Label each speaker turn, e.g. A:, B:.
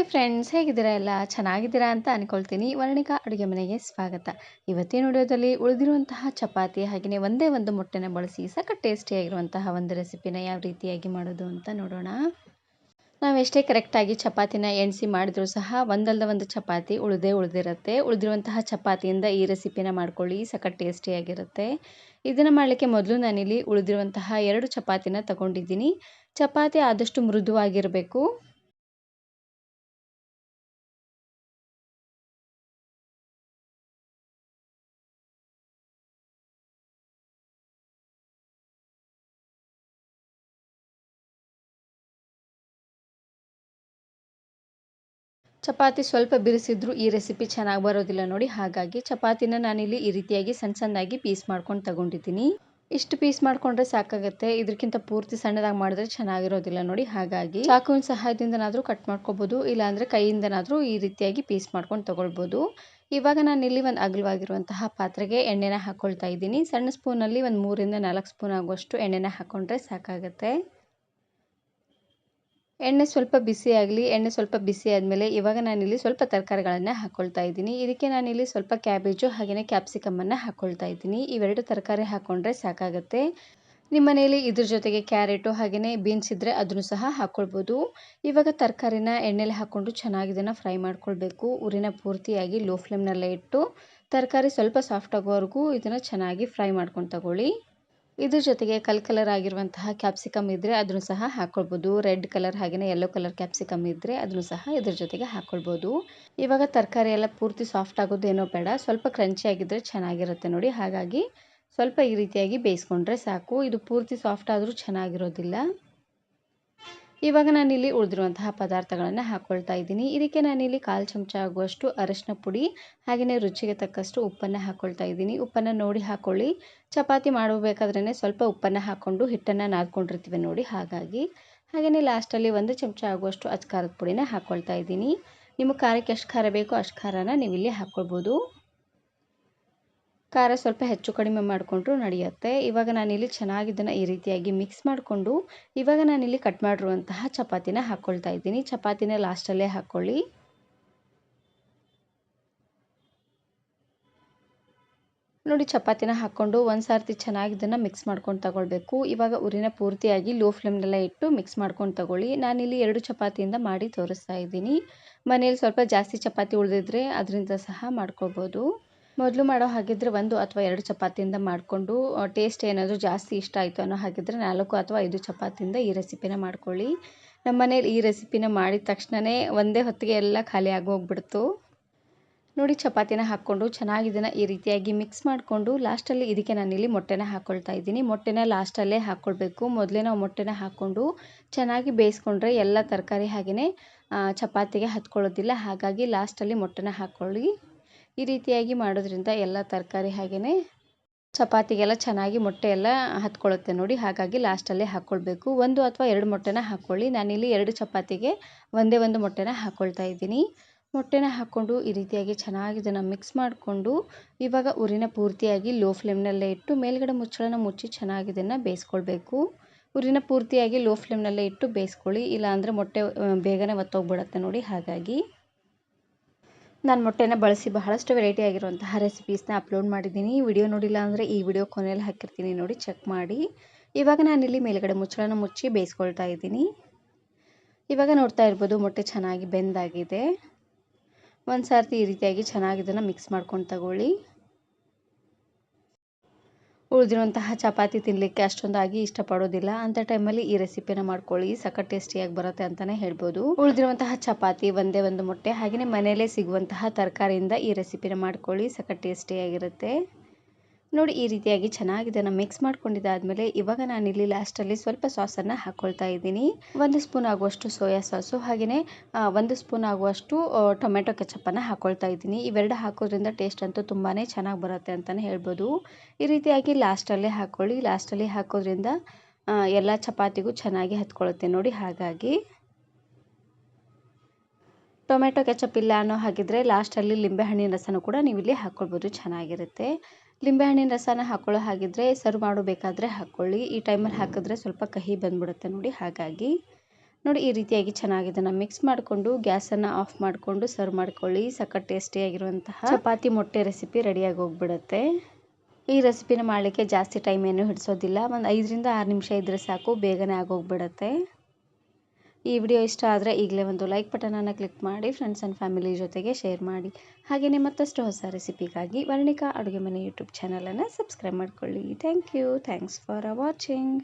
A: Hi friends, ಹೇಗಿದ್ದೀರಾ? ಎಲ್ಲ ಚೆನ್ನಾಗಿದ್ದೀರಾ ಅಂತ ಅನ್ಕೊಳ್ತೀನಿ. ವರ್ಣಿಕಾ ಅಡುಗೆ ಮನೆಗೆ ಸ್ವಾಗತ. ಇವತ್ತಿನ ವಿಡಿಯೋದಲ್ಲಿ ಉಳಿದಿರುವಂತಹ ಚಪಾತಿ ಹಾಗೆಯೇ ಒಂದೇ ಒಂದು ಮೊಟ್ಟೆನ ಬಳಸಿ ಸಖತ್ ಟೇಸ್ಟಿಯಾಗಿರುವಂತಹ ಒಂದು ರೆಸಿಪಿನ ಯಾವ ರೀತಿಯಾಗಿ ಮಾಡೋದು ಅಂತ ನೋಡೋಣ. ನಾವೆಷ್ಟೇ ಕರೆಕ್ಟಾಗಿ ಚಪಾತಿನ ಎಣಿಸಿ ಮಾಡಿದರೂ ಸಹ ಒಂದಲ್ಲದ ಒಂದು ಚಪಾತಿ ಉಳಿದಿರುತ್ತೆ. ಉಳಿದಿರುವಂತಹ ಚಪಾತಿಯಿಂದ ಈ ರೆಸಿಪಿನ ಮಾಡ್ಕೊಳ್ಳಿ, ಸಖತ್ ಟೇಸ್ಟಿಯಾಗಿರುತ್ತೆ. ಇದನ್ನು ಮಾಡಲಿಕ್ಕೆ ಮೊದಲು ನಾನಿಲ್ಲಿ ಉಳಿದಿರುವಂತಹ 2 ಚಪಾತಿನ ತಗೊಂಡಿದ್ದೀನಿ. ಚಪಾತಿ ಆದಷ್ಟು ಮೃದುವಾಗಿರಬೇಕು. ಚಪಾತಿ ಸ್ವಲ್ಪ ಬಿರುಸಿದ್ರೂ ಈ ರೆಸಿಪಿ ಚೆನ್ನಾಗಿ ಬರೋದಿಲ್ಲ ನೋಡಿ. ಹಾಗಾಗಿ ಚಪಾತಿನ ನಾನಿಲ್ಲಿ ಈ ರೀತಿಯಾಗಿ ಸಣ್ಣ ಸಣ್ಣದಾಗಿ ಪೀಸ್ ಮಾಡ್ಕೊಂಡು ತಗೊಂಡಿದ್ದೀನಿ. ಇಷ್ಟು ಪೀಸ್ ಮಾಡ್ಕೊಂಡ್ರೆ ಸಾಕಾಗುತ್ತೆ. ಇದಕ್ಕಿಂತ ಪೂರ್ತಿ ಸಣ್ಣದಾಗಿ ಮಾಡಿದ್ರೆ ಚೆನ್ನಾಗಿರೋದಿಲ್ಲ ನೋಡಿ. ಹಾಗಾಗಿ ಚಾಕುವಿನ ಸಹಾಯದಿಂದನಾದರೂ ಕಟ್ ಮಾಡ್ಕೋಬೋದು, ಇಲ್ಲಾಂದರೆ ಕೈಯಿಂದನಾದರೂ ಈ ರೀತಿಯಾಗಿ ಪೀಸ್ ಮಾಡ್ಕೊಂಡು ತಗೊಳ್ಬೋದು. ಇವಾಗ ನಾನಿಲ್ಲಿ ಒಂದು ಅಗಲವಾಗಿರುವಂತಹ ಪಾತ್ರೆಗೆ ಎಣ್ಣೆನ ಹಾಕ್ಕೊಳ್ತಾ ಇದ್ದೀನಿ. ಸಣ್ಣ ಸ್ಪೂನಲ್ಲಿ ಒಂದು 3 ರಿಂದ 4 ಸ್ಪೂನ್ ಆಗುವಷ್ಟು ಎಣ್ಣೆನ ಹಾಕ್ಕೊಂಡ್ರೆ ಸಾಕಾಗುತ್ತೆ. ಎಣ್ಣೆ ಸ್ವಲ್ಪ ಬಿಸಿ ಆದಮೇಲೆ ಇವಾಗ ನಾನಿಲ್ಲಿ ಸ್ವಲ್ಪ ತರಕಾರಿಗಳನ್ನು ಹಾಕ್ಕೊಳ್ತಾ ಇದ್ದೀನಿ. ಇದಕ್ಕೆ ನಾನಿಲ್ಲಿ ಸ್ವಲ್ಪ ಕ್ಯಾಬೇಜು ಹಾಗೆಯೇ ಕ್ಯಾಪ್ಸಿಕಮನ್ನು ಹಾಕ್ಕೊಳ್ತಾ ಇದ್ದೀನಿ. ಇವೆರಡು ತರಕಾರಿ ಹಾಕ್ಕೊಂಡ್ರೆ ಸಾಕಾಗುತ್ತೆ. ನಿಮ್ಮ ಮನೆಯಲ್ಲಿ ಇದ್ರ ಜೊತೆಗೆ ಕ್ಯಾರೆಟು ಹಾಗೆಯೇ ಬೀನ್ಸ್ ಇದ್ದರೆ ಅದನ್ನು ಸಹ ಹಾಕ್ಕೊಳ್ಬೋದು. ಇವಾಗ ತರಕಾರಿನ ಎಣ್ಣೆಲಿ ಹಾಕ್ಕೊಂಡು ಚೆನ್ನಾಗಿ ಇದನ್ನು ಫ್ರೈ ಮಾಡ್ಕೊಳ್ಬೇಕು. ಉರಿನ ಪೂರ್ತಿಯಾಗಿ ಲೋ ಫ್ಲೇಮ್ನಲ್ಲೇ ಇಟ್ಟು ತರಕಾರಿ ಸ್ವಲ್ಪ ಸಾಫ್ಟ್ ಆಗೋವರೆಗೂ ಇದನ್ನು ಚೆನ್ನಾಗಿ ಫ್ರೈ ಮಾಡ್ಕೊಂಡು ತಗೊಳ್ಳಿ. ಇದ್ರ ಜೊತೆಗೆ ಕಲರ್ ಆಗಿರುವಂತಹ ಕ್ಯಾಪ್ಸಿಕಮ್ ಇದ್ದರೆ ಅದನ್ನು ಸಹ ಹಾಕ್ಕೊಳ್ಬೋದು. ರೆಡ್ ಕಲರ್ ಹಾಗೆಯೇ ಯೆಲ್ಲೋ ಕಲರ್ ಕ್ಯಾಪ್ಸಿಕಮ್ ಇದ್ದರೆ ಅದನ್ನು ಸಹ ಇದ್ರ ಜೊತೆಗೆ ಹಾಕ್ಕೊಳ್ಬೋದು. ಇವಾಗ ತರಕಾರಿ ಎಲ್ಲ ಪೂರ್ತಿ ಸಾಫ್ಟ್ ಆಗೋದೇನೋ ಬೇಡ, ಸ್ವಲ್ಪ ಕ್ರಂಚಿ ಆಗಿದ್ದರೆ ಚೆನ್ನಾಗಿರುತ್ತೆ ನೋಡಿ. ಹಾಗಾಗಿ ಸ್ವಲ್ಪ ಈ ರೀತಿಯಾಗಿ ಬೇಯಿಸ್ಕೊಂಡ್ರೆ ಸಾಕು. ಇದು ಪೂರ್ತಿ ಸಾಫ್ಟ್ ಆದರೂ ಚೆನ್ನಾಗಿರೋದಿಲ್ಲ. ಇವಾಗ ನಾನಿಲ್ಲಿ ಉಳಿದಿರುವಂತಹ ಪದಾರ್ಥಗಳನ್ನು ಹಾಕ್ಕೊಳ್ತಾ ಇದ್ದೀನಿ. ಇದಕ್ಕೆ ನಾನಿಲ್ಲಿ 1/4 ಚಮಚ ಆಗುವಷ್ಟು ಅರಿಶಿನ ಪುಡಿ ಹಾಗೆಯೇ ರುಚಿಗೆ ತಕ್ಕಷ್ಟು ಉಪ್ಪನ್ನು ಹಾಕ್ಕೊಳ್ತಾ ಇದ್ದೀನಿ. ಉಪ್ಪನ್ನು ನೋಡಿ ಹಾಕ್ಕೊಳ್ಳಿ. ಚಪಾತಿ ಮಾಡಬೇಕಾದ್ರೇ ಸ್ವಲ್ಪ ಉಪ್ಪನ್ನು ಹಾಕ್ಕೊಂಡು ಹಿಟ್ಟನ್ನು ನಾದ್ಕೊಂಡಿರ್ತೀವಿ ನೋಡಿ. ಹಾಗೆಯೇ ಲಾಸ್ಟಲ್ಲಿ 1 ಚಮಚ ಆಗುವಷ್ಟು ಅಚ್ಚ ಖಾರದ ಪುಡಿನ ಹಾಕ್ಕೊಳ್ತಾ ಇದ್ದೀನಿ. ನಿಮ್ಮ ಖಾರಕ್ಕೆ ಎಷ್ಟು ಖಾರ ಬೇಕೋ ಅಷ್ಟು ಖಾರನ ನೀವಿಲ್ಲಿ ಹಾಕ್ಕೊಳ್ಬೋದು. ಖಾರ ಸ್ವಲ್ಪ ಹೆಚ್ಚು ಕಡಿಮೆ ಮಾಡಿಕೊಂಡ್ರೂ ನಡೆಯುತ್ತೆ. ಇವಾಗ ನಾನಿಲ್ಲಿ ಚೆನ್ನಾಗಿ ಇದನ್ನು ಈ ರೀತಿಯಾಗಿ ಮಿಕ್ಸ್ ಮಾಡಿಕೊಂಡು ಇವಾಗ ನಾನಿಲ್ಲಿ ಕಟ್ ಮಾಡಿರುವಂತಹ ಚಪಾತಿನ ಹಾಕ್ಕೊಳ್ತಾ ಇದ್ದೀನಿ. ಚಪಾತಿನ ಲಾಸ್ಟಲ್ಲೇ ಹಾಕ್ಕೊಳ್ಳಿ. ನೋಡಿ, ಚಪಾತಿನ ಹಾಕ್ಕೊಂಡು ಒಂದು ಸಾರ್ತಿ ಚೆನ್ನಾಗಿ ಇದನ್ನು ಮಿಕ್ಸ್ ಮಾಡ್ಕೊಂಡು ತಗೊಳ್ಬೇಕು. ಇವಾಗ ಉರಿನ ಪೂರ್ತಿಯಾಗಿ ಲೋ ಫ್ಲೇಮ್ನಲ್ಲೇ ಇಟ್ಟು ಮಿಕ್ಸ್ ಮಾಡ್ಕೊಂಡು ತಗೊಳ್ಳಿ. ನಾನಿಲ್ಲಿ 2 ಚಪಾತಿಯಿಂದ ಮಾಡಿ ತೋರಿಸ್ತಾ ಇದ್ದೀನಿ. ಮನೇಲಿ ಸ್ವಲ್ಪ ಜಾಸ್ತಿ ಚಪಾತಿ ಉಳಿದಿದ್ರೆ ಅದರಿಂದ ಸಹ ಮಾಡ್ಕೊಳ್ಬೋದು. ಮೊದಲು ಮಾಡೋ ಹಾಗಿದ್ರೆ 1 ಅಥವಾ 2 ಚಪಾತಿಯಿಂದ ಮಾಡಿಕೊಂಡು ಟೇಸ್ಟ್ ಏನಾದರೂ ಜಾಸ್ತಿ ಇಷ್ಟ ಆಯಿತು ಅನ್ನೋ ಹಾಗಿದ್ರೆ 4 ಅಥವಾ 5 ಚಪಾತಿಯಿಂದ ಈ ರೆಸಿಪಿನ ಮಾಡ್ಕೊಳ್ಳಿ. ನಮ್ಮ ಮನೇಲಿ ಈ ರೆಸಿಪಿನ ಮಾಡಿದ ತಕ್ಷಣವೇ ಒಂದೇ ಹೊತ್ತಿಗೆ ಎಲ್ಲ ಖಾಲಿ ಆಗೋಗ್ಬಿಡ್ತು ನೋಡಿ. ಚಪಾತಿನ ಹಾಕ್ಕೊಂಡು ಚೆನ್ನಾಗಿ ಇದನ್ನು ಈ ರೀತಿಯಾಗಿ ಮಿಕ್ಸ್ ಮಾಡಿಕೊಂಡು ಲಾಸ್ಟಲ್ಲಿ ಇದಕ್ಕೆ ನಾನಿಲ್ಲಿ ಮೊಟ್ಟೆನ ಹಾಕ್ಕೊಳ್ತಾ ಇದ್ದೀನಿ. ಮೊಟ್ಟೆನ ಲಾಸ್ಟಲ್ಲೇ ಹಾಕ್ಕೊಳ್ಬೇಕು. ಮೊದಲೇ ನಾವು ಮೊಟ್ಟೆನ ಹಾಕ್ಕೊಂಡು ಚೆನ್ನಾಗಿ ಬೇಯಿಸ್ಕೊಂಡ್ರೆ ಎಲ್ಲ ತರಕಾರಿ ಹಾಗೆಯೇ ಚಪಾತಿಗೆ ಹತ್ಕೊಳ್ಳೋದಿಲ್ಲ. ಹಾಗಾಗಿ ಲಾಸ್ಟಲ್ಲಿ ಮೊಟ್ಟೆನ ಹಾಕ್ಕೊಳ್ಳಿ. ಈ ರೀತಿಯಾಗಿ ಮಾಡೋದ್ರಿಂದ ಎಲ್ಲ ತರಕಾರಿ ಹಾಗೆಯೇ ಚಪಾತಿಗೆಲ್ಲ ಚೆನ್ನಾಗಿ ಮೊಟ್ಟೆ ಎಲ್ಲ ಹತ್ಕೊಳ್ಳುತ್ತೆ ನೋಡಿ. ಹಾಗಾಗಿ ಲಾಸ್ಟಲ್ಲೇ ಹಾಕ್ಕೊಳ್ಬೇಕು. 1 ಅಥವಾ 2 ಮೊಟ್ಟೆನ ಹಾಕ್ಕೊಳ್ಳಿ. ನಾನಿಲ್ಲಿ 2 ಚಪಾತಿಗೆ ಒಂದೇ ಒಂದು ಮೊಟ್ಟೆನ ಹಾಕ್ಕೊಳ್ತಾ ಇದ್ದೀನಿ. ಮೊಟ್ಟೆನ ಹಾಕ್ಕೊಂಡು ಈ ರೀತಿಯಾಗಿ ಚೆನ್ನಾಗಿ ಇದನ್ನು ಮಿಕ್ಸ್ ಮಾಡಿಕೊಂಡು ಇವಾಗ ಉರಿನ ಪೂರ್ತಿಯಾಗಿ ಲೋ ಫ್ಲೇಮ್ನಲ್ಲೇ ಇಟ್ಟು ಮೇಲ್ಗಡೆ ಮುಚ್ಚಳನ ಮುಚ್ಚಿ ಚೆನ್ನಾಗಿ ಇದನ್ನು ಬೇಯಿಸ್ಕೊಳ್ಬೇಕು. ಉರಿನ ಪೂರ್ತಿಯಾಗಿ ಲೋ ಫ್ಲೇಮ್ನಲ್ಲೇ ಇಟ್ಟು ಬೇಯಿಸ್ಕೊಳ್ಳಿ, ಇಲ್ಲಾಂದರೆ ಮೊಟ್ಟೆ ಬೇಗನೆ ಒತ್ತೋಗ್ಬಿಡುತ್ತೆ ನೋಡಿ. ಹಾಗಾಗಿ ನಾನು ಮೊಟ್ಟೆನ ಬಳಸಿ ಬಹಳಷ್ಟು ವೆರೈಟಿ ಆಗಿರುವಂತಹ ರೆಸಿಪೀಸ್ನ ಅಪ್ಲೋಡ್ ಮಾಡಿದ್ದೀನಿ. ವಿಡಿಯೋ ನೋಡಿಲ್ಲ ಅಂದರೆ ಈ ವಿಡಿಯೋ ಕೊನೆಯಲ್ಲಿ ಹಾಕಿರ್ತೀನಿ ನೋಡಿ, ಚೆಕ್ ಮಾಡಿ. ಇವಾಗ ನಾನಿಲ್ಲಿ ಮೇಲ್ಗಡೆ ಮುಚ್ಚಳನ ಮುಚ್ಚಿ ಬೇಯಿಸ್ಕೊಳ್ತಾ ಇದ್ದೀನಿ. ಇವಾಗ ನೋಡ್ತಾ ಇರ್ಬೋದು ಮೊಟ್ಟೆ ಚೆನ್ನಾಗಿ ಬೆಂದಾಗಿದೆ. ಒಂದು ಸಾರ್ತಿ ಈ ರೀತಿಯಾಗಿ ಚೆನ್ನಾಗಿ ಇದನ್ನು ಮಿಕ್ಸ್ ಮಾಡ್ಕೊಂಡು ತಗೊಳ್ಳಿ. ಉಳಿದಿರುವಂತಹ ಚಪಾತಿ ತಿನ್ನಲಿಕ್ಕೆ ಅಷ್ಟೊಂದಾಗಿ ಇಷ್ಟಪಡೋದಿಲ್ಲ ಅಂಥ ಟೈಮಲ್ಲಿ ಈ ರೆಸಿಪಿನ ಮಾಡ್ಕೊಳ್ಳಿ, ಸಖತ್ ಟೇಸ್ಟಿಯಾಗಿ ಬರುತ್ತೆ ಅಂತಲೇ ಹೇಳ್ಬೋದು. ಉಳಿದಿರುವಂತಹ ಚಪಾತಿ ಒಂದೇ ಒಂದು ಮೊಟ್ಟೆ ಹಾಗೆಯೇ ಮನೆಯಲ್ಲೇ ಸಿಗುವಂತಹ ತರಕಾರಿಯಿಂದ ಈ ರೆಸಿಪಿನ ಮಾಡ್ಕೊಳ್ಳಿ, ಸಖತ್ ಟೇಸ್ಟಿಯಾಗಿರುತ್ತೆ ನೋಡಿ. ಈ ರೀತಿಯಾಗಿ ಚೆನ್ನಾಗಿ ಇದನ್ನು ಮಿಕ್ಸ್ ಮಾಡ್ಕೊಂಡಿದ್ದಾದಮೇಲೆ ಇವಾಗ ನಾನಿಲ್ಲಿ ಲಾಸ್ಟಲ್ಲಿ ಸ್ವಲ್ಪ ಸಾಸನ್ನು ಹಾಕ್ಕೊಳ್ತಾ ಇದ್ದೀನಿ. 1 ಸ್ಪೂನ್ ಆಗುವಷ್ಟು ಸೋಯಾ ಸಾಸು ಹಾಗೆಯೇ 1 ಸ್ಪೂನ್ ಆಗುವಷ್ಟು ಟೊಮೆಟೊ ಕೆಚಪ್ಪನ್ನು ಹಾಕ್ಕೊಳ್ತಾ ಇದ್ದೀನಿ. ಇವೆರಡು ಹಾಕೋದ್ರಿಂದ ಟೇಸ್ಟ್ ಅಂತೂ ತುಂಬಾ ಚೆನ್ನಾಗಿ ಬರುತ್ತೆ ಅಂತಲೇ ಹೇಳ್ಬೋದು. ಈ ರೀತಿಯಾಗಿ ಲಾಸ್ಟಲ್ಲೇ ಹಾಕ್ಕೊಳ್ಳಿ. ಲಾಸ್ಟಲ್ಲಿ ಹಾಕೋದ್ರಿಂದ ಎಲ್ಲ ಚಪಾತಿಗೂ ಚೆನ್ನಾಗಿ ಹತ್ಕೊಳ್ಳುತ್ತೆ ನೋಡಿ. ಹಾಗಾಗಿ ಟೊಮೆಟೊ ಕೆಚಪ್ ಇಲ್ಲ ಅನ್ನೋ ಹಾಗಿದ್ರೆ ಲಾಸ್ಟಲ್ಲಿ ಲಿಂಬೆಹಣ್ಣಿನ ರಸನೂ ಕೂಡ ನೀವು ಇಲ್ಲಿ ಹಾಕ್ಕೊಳ್ಬೋದು, ಚೆನ್ನಾಗಿರುತ್ತೆ. ಲಿಂಬೆಹಣ್ಣಿನ ರಸನ ಹಾಕ್ಕೊಳ್ಳೋ ಹಾಗಿದ್ರೆ ಸರ್ವ್ ಮಾಡಬೇಕಾದ್ರೆ ಹಾಕ್ಕೊಳ್ಳಿ. ಈ ಟೈಮಲ್ಲಿ ಹಾಕಿದ್ರೆ ಸ್ವಲ್ಪ ಕಹಿ ಬಂದ್ಬಿಡುತ್ತೆ ನೋಡಿ. ಹಾಗಾಗಿ ನೋಡಿ ಈ ರೀತಿಯಾಗಿ ಚೆನ್ನಾಗಿ ಇದನ್ನು ಮಿಕ್ಸ್ ಮಾಡಿಕೊಂಡು ಗ್ಯಾಸನ್ನು ಆಫ್ ಮಾಡಿಕೊಂಡು ಸರ್ವ್ ಮಾಡ್ಕೊಳ್ಳಿ. ಸಖತ್ ಟೇಸ್ಟಿಯಾಗಿರುವಂತಹ ಚಪಾತಿ ಮೊಟ್ಟೆ ರೆಸಿಪಿ ರೆಡಿಯಾಗಿ ಹೋಗ್ಬಿಡುತ್ತೆ. ಈ ರೆಸಿಪಿನ ಮಾಡಲಿಕ್ಕೆ ಜಾಸ್ತಿ ಟೈಮ್ ಏನು ಹಿಡಿಸೋದಿಲ್ಲ. ಒಂದು 5ರಿಂದ 6 ನಿಮಿಷ ಇದ್ದರೆ ಸಾಕು, ಬೇಗನೆ ಆಗೋಗ್ಬಿಡುತ್ತೆ. ಈ ವಿಡಿಯೋ ಇಷ್ಟ ಆದರೆ ಈಗಲೇ ಒಂದು ಲೈಕ್ ಬಟನನ್ನು ಕ್ಲಿಕ್ ಮಾಡಿ ಫ್ರೆಂಡ್ಸ್ ಆ್ಯಂಡ್ ಫ್ಯಾಮಿಲಿ ಜೊತೆಗೆ ಶೇರ್ ಮಾಡಿ. ಹಾಗೆಯೇ ಮತ್ತಷ್ಟು ಹೊಸ ರೆಸಿಪಿಗಾಗಿ ವರ್ಣಿಕಾ ಅಡುಗೆ ಮನೆ ಯೂಟ್ಯೂಬ್ ಚಾನಲನ್ನು ಸಬ್ಸ್ಕ್ರೈಬ್ ಮಾಡ್ಕೊಳ್ಳಿ. Thanks for watching.